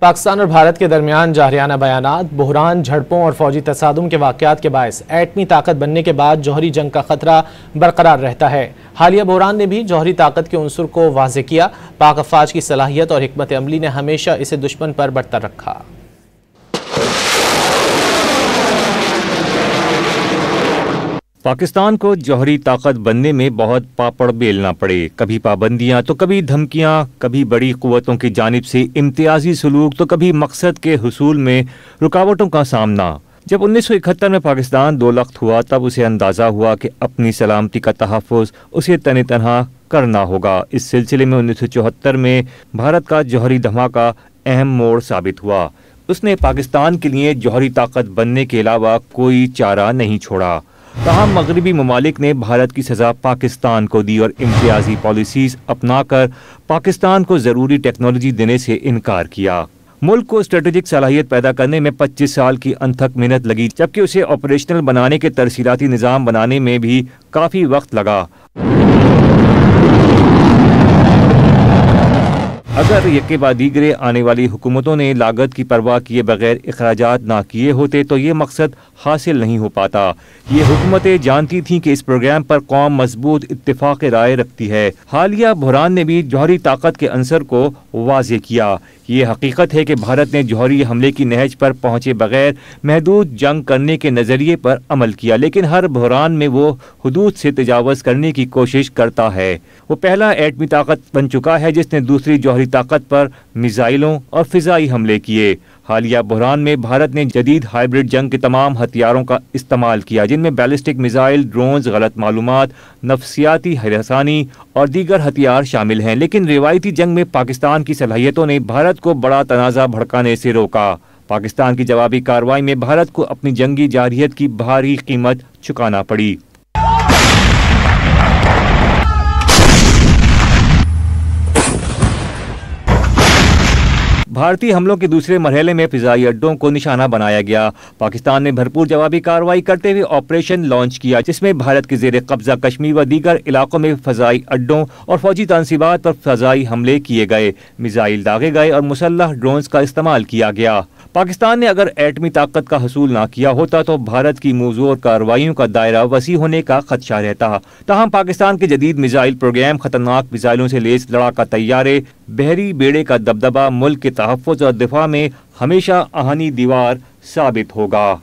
پاکستان اور بھارت کے درمیان جارحانہ بیانات، بحران، جھڑپوں اور فوجی تصادم کے واقعات کے باعث ایٹمی طاقت بننے کے بعد جوہری جنگ کا خطرہ برقرار رہتا ہے۔ حالیہ بحران نے بھی جوہری طاقت کے عنصر کو واضح کیا۔ پاک افواج کی صلاحیت اور حکمت عملی نے ہمیشہ اسے دشمن پر برتر رکھا۔ پاکستان کو جوہری طاقت بننے میں بہت پاپڑ بیلنا پڑے، کبھی پابندیاں تو کبھی دھمکیاں، کبھی بڑی قوتوں کی جانب سے امتیازی سلوک تو کبھی مقصد کے حصول میں رکاوٹوں کا سامنا۔ جب 1971 میں پاکستان دو لخت ہوا تب اسے اندازہ ہوا کہ اپنی سلامتی کا تحفظ اسے تن تنہا کرنا ہوگا۔ اس سلسلے میں 1974 میں بھارت کا جوہری دھماکہ اہم موڑ ثابت ہوا۔ اس نے پاکستان کے لیے جوہری طاقت بننے کے علاوہ کوئی چارہ نہیں چھوڑا۔ تاہم مغربی ممالک نے بھارت کی سزا پاکستان کو دی اور امتیازی پالیسیز اپنا کر پاکستان کو ضروری ٹیکنالوجی دینے سے انکار کیا۔ ملک کو اسٹریٹجک صلاحیت پیدا کرنے میں 25 سال کی انتھک محنت لگی، جبکہ اسے آپریشنل بنانے کے ترسیلاتی نظام بنانے میں بھی کافی وقت لگا۔ اگر یکے بعد دیگرے آنے والی حکومتوں نے لاگت کی پرواہ کیے بغیر اخراجات نہ کیے ہوتے تو یہ مقصد حاصل نہیں ہو پاتا۔ یہ حکومتیں جانتی تھیں کہ اس پروگرام پر قوم مضبوط اتفاق رائے رکھتی ہے۔ حالیہ بحران نے بھی جوہری طاقت کے عنصر کو واضح کیا۔ یہ حقیقت ہے کہ بھارت نے جوہری حملے کی نہج پر پہنچے بغیر محدود جنگ کرنے کے نظریے پر عمل کیا، لیکن ہر بحران میں وہ حدود سے تجاوز کرنے کی کوشش کرتا ہے۔ وہ پہلا ایٹمی طاقت بن چکا ہے جس نے دوسری جوہری طاقت پر میزائلوں اور فضائی حملے کیے۔ حالیہ بحران میں بھارت نے جدید ہائبرڈ جنگ کے تمام ہتھیاروں کا استعمال کیا، جن میں بیلسٹک میزائل، ڈرونز، غلط معلومات، نفسیاتی ہراسانی اور دیگر ہتھیار شامل ہیں۔ لیکن روایتی جنگ میں پاکستان کی صلاحیتوں نے بھارت کو بڑا تنازع بھڑکانے سے روکا۔ پاکستان کی جوابی کارروائی میں بھارت کو اپنی جنگی جارحیت کی بھاری قیمت چکانا پڑی۔ بھارتی حملوں کے دوسرے مرحلے میں فضائی اڈوں کو نشانہ بنایا گیا۔ پاکستان نے بھرپور جوابی کارروائی کرتے ہوئے آپریشن لانچ کیا، جس میں بھارت کے زیر قبضہ کشمیر و دیگر علاقوں میں فضائی اڈوں اور فوجی تنصیبات پر فضائی حملے کیے گئے، میزائل داغے گئے اور مسلح ڈرونز کا استعمال کیا گیا۔ پاکستان نے اگر ایٹمی طاقت کا حصول نہ کیا ہوتا تو بھارت کی موزوں کارروائیوں کا دائرہ وسیع ہونے کا خدشہ رہتا۔ تاہم پاکستان کے جدید میزائل پروگرام، خطرناک میزائلوں سے لیس لڑاکا طیارے، بحری بیڑے کا دبدبہ ملک کے تحفظ اور دفاع میں ہمیشہ آہنی دیوار ثابت ہوگا۔